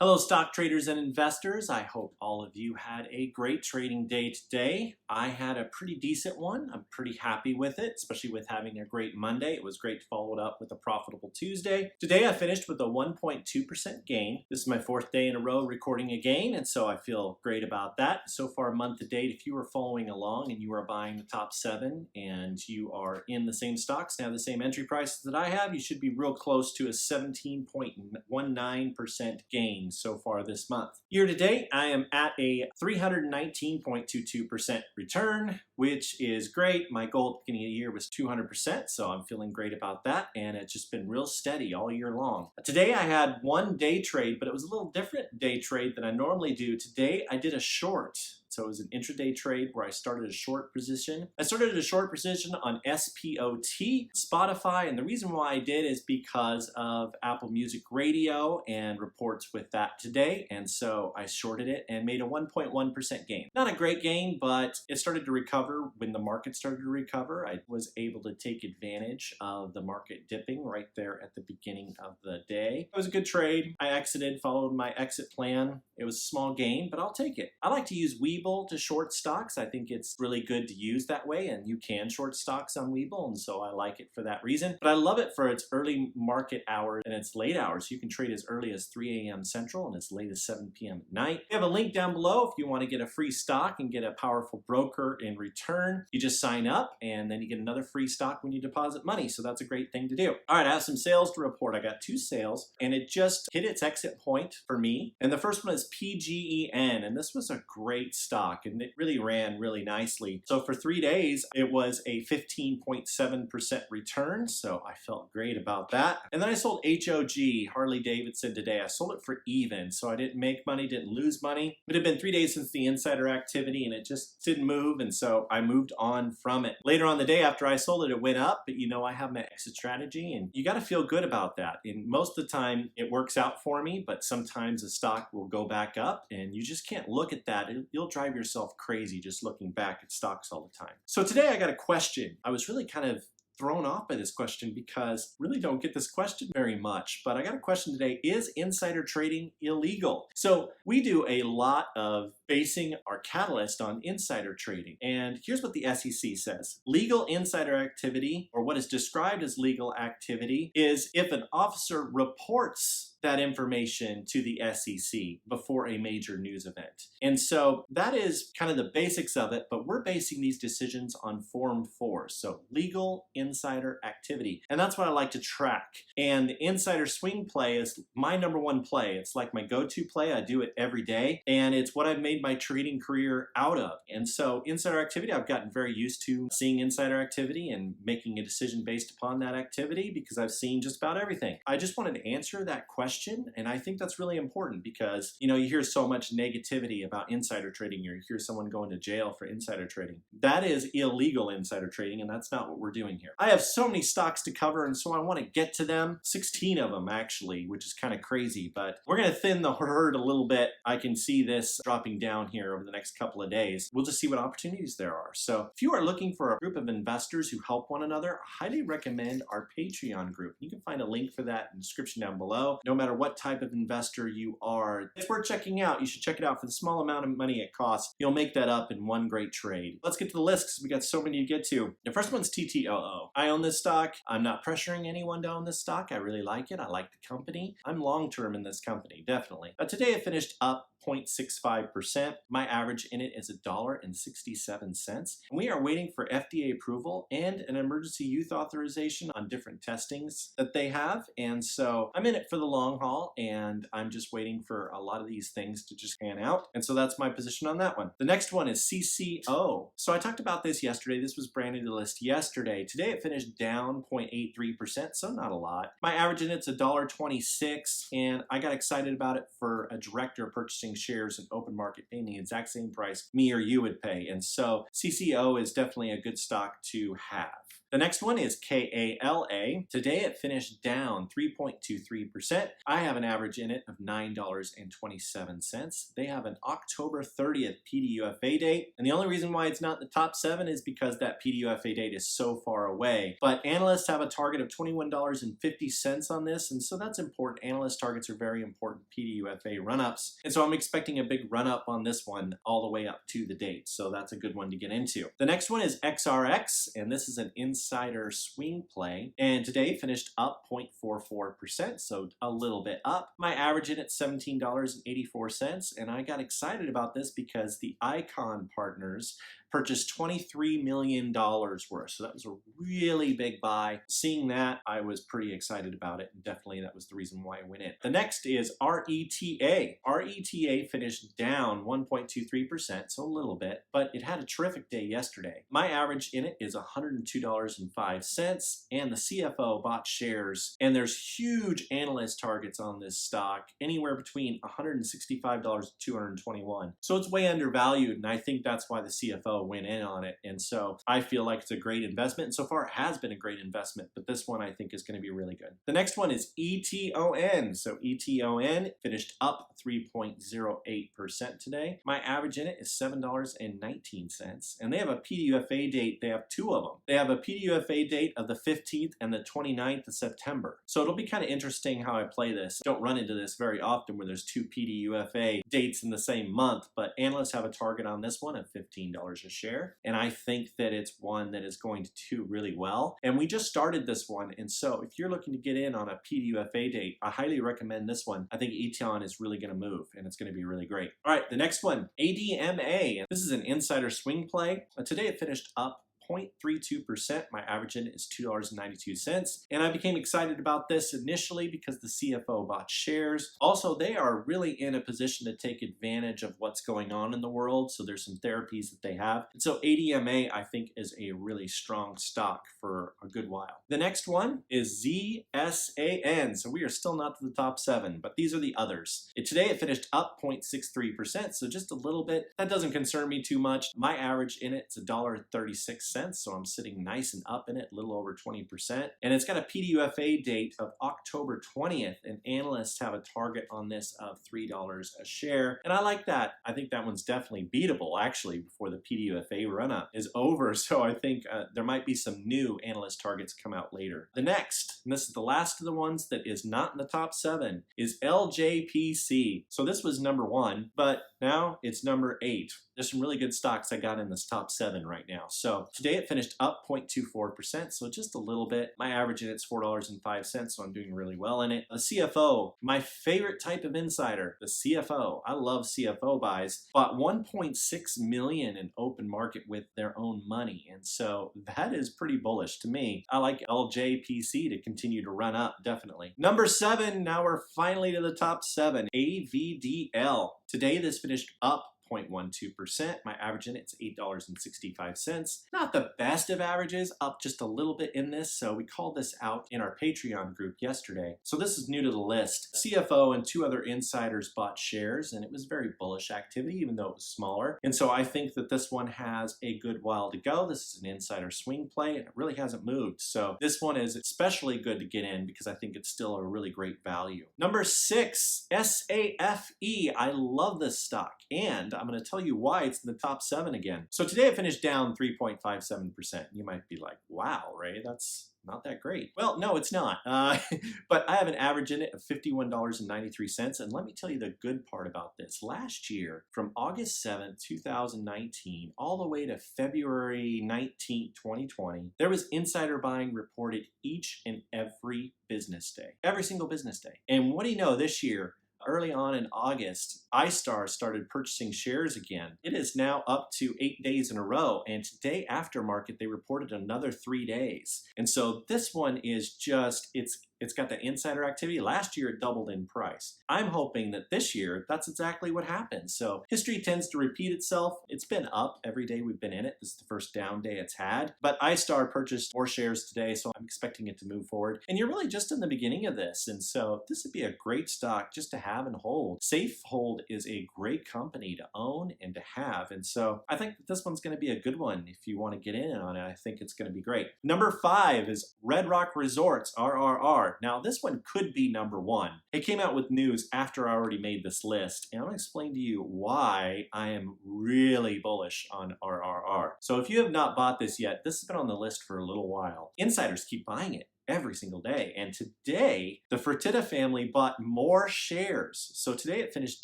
Hello stock traders and investors. I hope all of you had a great trading day today. I had a pretty decent one. I'm pretty happy with it, especially with having a great Monday. It was great to follow it up with a profitable Tuesday. Today I finished with a 1.2% gain. This is my fourth day in a row recording a gain, and so I feel great about that. So far month to date, if you are following along and you are buying the top 7 and you are in the same stocks and have the same entry prices that I have, you should be real close to a 17.19% gain so far this month. Year to date, I am at a 319.22% return, which is great. My goal at the beginning of the year was 200%, so I'm feeling great about that, and it's just been real steady all year long. Today I had one day trade, but it was a little different day trade than I normally do. Today I did a short. So it was an intraday trade where I started a short position. I started a short position on SPOT, Spotify, and the reason why I did is because of Apple Music Radio and reports with that today, and so I shorted it and made a 1.1% gain. Not a great gain, but it started to recover when the market started to recover. I was able to take advantage of the market dipping right there at the beginning of the day. It was a good trade. I exited, followed my exit plan. It was a small gain, but I'll take it. I like to use Webull to short stocks. I think it's really good to use that way, and you can short stocks on Webull, and so I like it for that reason. But I love it for its early market hours and its late hours. You can trade as early as 3 a.m. Central and as late as 7 p.m. at night. We have a link down below if you want to get a free stock and get a powerful broker in return. You just sign up, and then you get another free stock when you deposit money, so that's a great thing to do. All right, I have some sales to report. I got 2 sales, and it just hit its exit point for me. And the first one is PGEN, and this was a great stock, and it really ran really nicely. So for 3 days, it was a 15.7% return, so I felt great about that. And then I sold HOG, Harley Davidson, today. I sold it for even, so I didn't make money, didn't lose money. It had been 3 days since the insider activity, and it just didn't move, and so I moved on from it. Later on the day after I sold it, it went up, but you know I have my exit strategy, and you got to feel good about that. And most of the time, it works out for me, but sometimes the stock will go back up, and you just can't look at that. You'll drive yourself crazy just looking back at stocks all the time. So today I got a question. I was really kind of thrown off by this question because I really don't get this question very much, but I got a question today. Is insider trading illegal? So we do a lot of basing our catalyst on insider trading, and here's what the SEC says. Legal insider activity, or what is described as legal activity, is if an officer reports that information to the SEC before a major news event. And so that is kind of the basics of it, but we're basing these decisions on Form 4, so legal insider activity. And that's what I like to track. And the insider swing play is my #1 play. It's like my go-to play. I do it every day, and it's what I've made my trading career out of. And so insider activity, I've gotten very used to seeing insider activity and making a decision based upon that activity because I've seen just about everything. I just wanted to answer that question, and I think that's really important because, you know, you hear so much negativity about insider trading, or you hear someone going to jail for insider trading. That is illegal insider trading, and that's not what we're doing here. I have so many stocks to cover, and so I want to get to them. 16 of them, actually, which is kind of crazy, but we're going to thin the herd a little bit. I can see this dropping down here over the next couple of days. We'll just see what opportunities there are. So if you are looking for a group of investors who help one another, I highly recommend our Patreon group. You can find a link for that in the description down below. No matter what type of investor you are, it's worth checking out. You should check it out for the small amount of money it costs. You'll make that up in one great trade. Let's get to the list because we got so many to get to. The first one's TTOO. I own this stock. I'm not pressuring anyone to own this stock. I really like it. I like the company. I'm long-term in this company, definitely. Today it finished up 0.65%. My average in it is $1.67. We are waiting for FDA approval and an emergency use authorization on different testings that they have. And so I'm in it for the long haul, and I'm just waiting for a lot of these things to just pan out. And so that's my position on that one. The next one is CCO. So I talked about this yesterday. This was brand new to the list yesterday. Today it finished down 0.83%, so not a lot. My average in it's $1.26, and I got excited about it for a director purchasing shares in open market paying the exact same price me or you would pay. And so CCO is definitely a good stock to have. The next one is KALA. Today it finished down 3.23%. I have an average in it of $9.27. They have an October 30th PDUFA date, and the only reason why it's not in the top 7 is because that PDUFA date is so far away. But analysts have a target of $21.50 on this, and so that's important. Analyst targets are very important PDUFA run-ups, and so I'm expecting a big run-up on this one all the way up to the date, so that's a good one to get into. The next one is XRX, and this is an insider swing play, and today finished up 0.44%, so a little bit up. My average in at $17.84, and I got excited about this because the Icon partners purchased $23 million worth. So that was a really big buy. Seeing that, I was pretty excited about it. And definitely that was the reason why I went in. The next is RETA. RETA finished down 1.23%, so a little bit, but it had a terrific day yesterday. My average in it is $102.05, and the CFO bought shares, and there's huge analyst targets on this stock, anywhere between $165 to $221. So it's way undervalued, and I think that's why the CFO went in on it, and so I feel like it's a great investment, and so far it has been a great investment, but this one I think is going to be really good. The next one is ETON. So ETON finished up 3.08% today. My average in it is $7.19, and they have a PDUFA date. They have two of them. They have a PDUFA date of the 15th and the 29th of September. So it'll be kind of interesting how I play this. Don't run into this very often where there's two PDUFA dates in the same month, but analysts have a target on this one of $15 a share, and I think that it's one that is going to do really well. And we just started this one, and so if you're looking to get in on a PDUFA date, I highly recommend this one. I think ETON is really going to move, and it's going to be really great. All right, the next one, ADMA. This is an insider swing play. Today it finished up 0.32%. My average in it is $2.92. And I became excited about this initially because the CFO bought shares. Also, they are really in a position to take advantage of what's going on in the world. So there's some therapies that they have. And so ADMA, I think, is a really strong stock for a good while. The next one is ZSAN. So we are still not to the top 7, but these are the others. Today it finished up 0.63%, so just a little bit. That doesn't concern me too much. My average in it is $1.36. So I'm sitting nice and up in it, a little over 20%. And it's got a PDUFA date of October 20th, and analysts have a target on this of $3 a share. And I like that. I think that one's definitely beatable, actually, before the PDUFA run-up is over. So I think there might be some new analyst targets come out later. The next, and this is the last of the ones that is not in the top 7, is LJPC. So this was number 1, but now it's number 8. There's some really good stocks I got in this top 7 right now. So today it finished up 0.24%, so just a little bit. My average in it's $4.05, so I'm doing really well in it. A CFO, my favorite type of insider, the CFO. I love CFO buys. Bought $1.6 million in open market with their own money, and so that is pretty bullish to me. I like LJPC to continue to run up, definitely. Number 7, now we're finally to the top 7, AVDL. Today this finished up 0.12%. My average in it's $8.65. Not the best of averages, up just a little bit in this, so we called this out in our Patreon group yesterday. So this is new to the list. CFO and 2 other insiders bought shares, and it was very bullish activity, even though it was smaller. And so I think that this one has a good while to go. This is an insider swing play, and it really hasn't moved. So this one is especially good to get in because I think it's still a really great value. Number 6, SAFE. I love this stock, and I'm going to tell you why it's in the top 7 again. So today it finished down 3.57%. You might be like, wow, Ray, that's not that great. Well, no, it's not. But I have an average in it of $51.93. And let me tell you the good part about this. Last year, from August 7th, 2019, all the way to February 19th, 2020, there was insider buying reported each and every business day. Every single business day. And what do you know, this year, early on in August, iStar started purchasing shares again. It is now up to 8 days in a row, and today after market, they reported another 3 days. And so this one is just, it's got the insider activity. Last year, it doubled in price. I'm hoping that this year, that's exactly what happens. So history tends to repeat itself. It's been up every day we've been in it. This is the first down day it's had. But iStar purchased more shares today, so I'm expecting it to move forward. And you're really just in the beginning of this. And so this would be a great stock just to have and hold. Safehold is a great company to own and to have. And so I think that this one's going to be a good one if you want to get in on it. I think it's going to be great. Number 5 is Red Rock Resorts, RRR. Now this one could be number 1. It came out with news after I already made this list, and I'm going to explain to you why I am really bullish on RRR. So if you have not bought this yet, this has been on the list for a little while. Insiders keep buying it every single day. And today, the Fertitta family bought more shares. So today it finished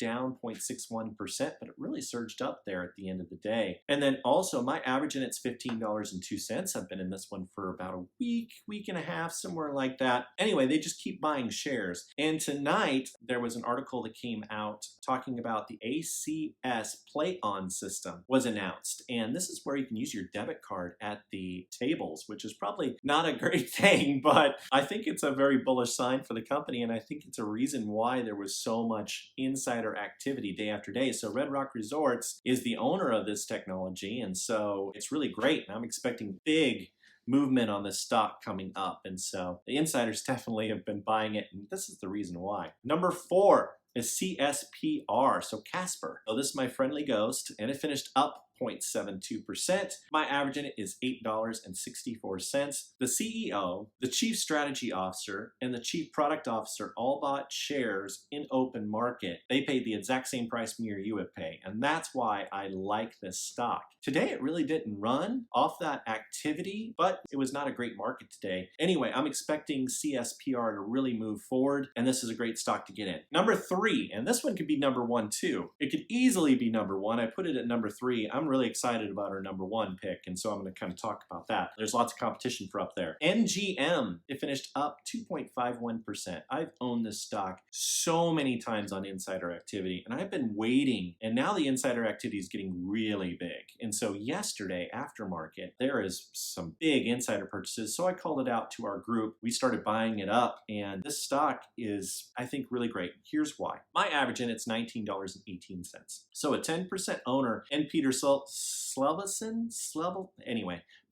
down 0.61%, but it really surged up there at the end of the day. And then also my average in it's $15.02. I've been in this one for about a week and a half, somewhere like that. Anyway, they just keep buying shares. And tonight, there was an article that came out talking about the AQST play-on system was announced. And this is where you can use your debit card at the tables, which is probably not a great thing, but I think it's a very bullish sign for the company, and I think it's a reason why there was so much insider activity day after day. So Red Rock Resorts is the owner of this technology, and so it's really great, and I'm expecting big movement on this stock coming up. And so the insiders definitely have been buying it, and this is the reason why. Number 4 is CSPR, so Casper. So this is my friendly ghost, and it finished up 0.72%. My average in it is $8.64. The CEO, the Chief Strategy Officer, and the Chief Product Officer all bought shares in open market. They paid the exact same price me or you would pay, and that's why I like this stock. Today, it really didn't run off that activity, but it was not a great market today. Anyway, I'm expecting CSPR to really move forward, and this is a great stock to get in. Number 3, and this one could be number 1 too. It could easily be number 1. I put it at number 3. I'm really excited about our number 1 pick, and so I'm going to kind of talk about that. There's lots of competition for up there. NGM, it finished up 2.51%. I've owned this stock so many times on insider activity, and I've been waiting, and now the insider activity is getting really big. And so yesterday, after market, there is some big insider purchases, so I called it out to our group. We started buying it up, and this stock is, I think, really great. Here's why. My average in it's $19.18. So a 10% owner, and Peter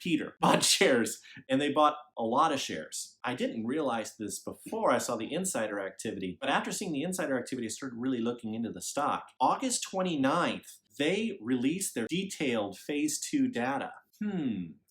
Peter bought shares, and they bought a lot of shares. I didn't realize this before I saw the insider activity, but after seeing the insider activity, I started really looking into the stock. August 29th, they released their detailed phase 2 data.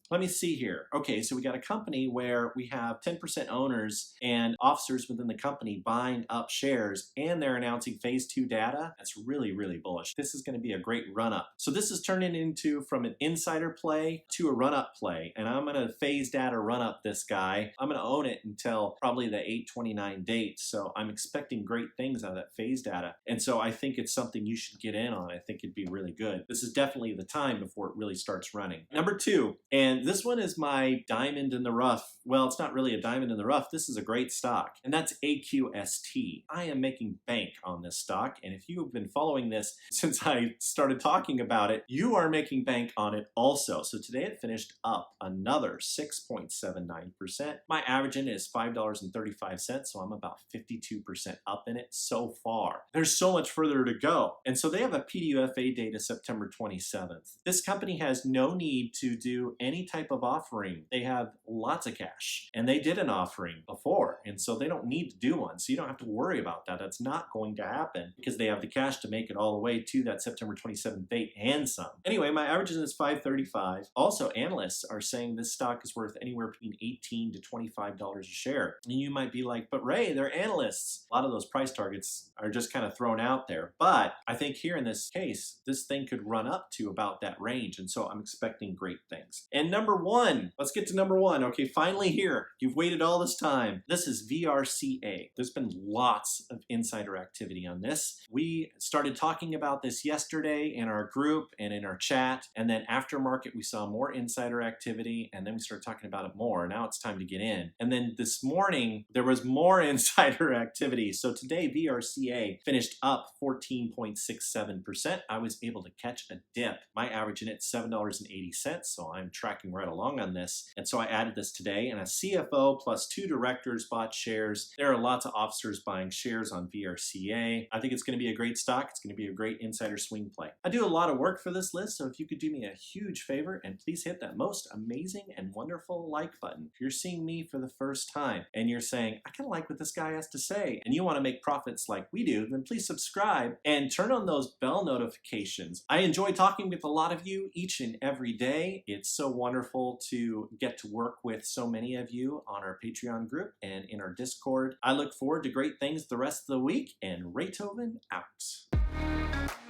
Let me see here. Okay, so we got a company where we have 10% owners and officers within the company buying up shares, and they're announcing phase 2 data. That's really, really bullish. This is going to be a great run-up. So this is turning into from an insider play to a run-up play, and I'm going to phase data run-up this guy. I'm going to own it until probably the 8/29 date, so I'm expecting great things out of that phase data. And so I think it's something you should get in on. I think it'd be really good. This is definitely the time before it really starts running. Number 2, and this one is my diamond in the rough. Well, it's not really a diamond in the rough. This is a great stock, and that's AQST. I am making bank on this stock, and if you have been following this since I started talking about it, you are making bank on it also. So today it finished up another 6.79%. My average in it is $5.35, so I'm about 52% up in it so far. There's so much further to go. And so they have a PDUFA date of September 27th. This company has no need to do any type of offering. They have lots of cash, and they did an offering before, and so they don't need to do one, so you don't have to worry about that. That's not going to happen because they have the cash to make it all the way to that September 27th date and some. Anyway, my average is $5.35. Also, analysts are saying this stock is worth anywhere between $18 to $25 a share, and you might be like, but Ray, they're analysts. A lot of those price targets are just kind of thrown out there, but I think here in this case, this thing could run up to about that range, and so I'm expecting great things. And number 1, let's get to number 1. Okay, finally here. You've waited all this time. This is VRCA. There's been lots of insider activity on this. We started talking about this yesterday in our group and in our chat, and then after market we saw more insider activity, and then we started talking about it more. Now it's time to get in. And then this morning there was more insider activity. So today VRCA finished up 14.67%. I was able to catch a dip. My average in it $7.80, so I'm tracking tracking right along on this. And so I added this today, and a CFO plus 2 directors bought shares. There are lots of officers buying shares on VRCA. I think it's going to be a great stock. It's going to be a great insider swing play. I do a lot of work for this list, so if you could do me a huge favor and please hit that most amazing and wonderful like button. If you're seeing me for the first time and you're saying, I kind of like what this guy has to say, and you want to make profits like we do, then please subscribe and turn on those bell notifications. I enjoy talking with a lot of you each and every day. It's so wonderful to get to work with so many of you on our Patreon group and in our Discord. I look forward to great things the rest of the week, and Raythoven out.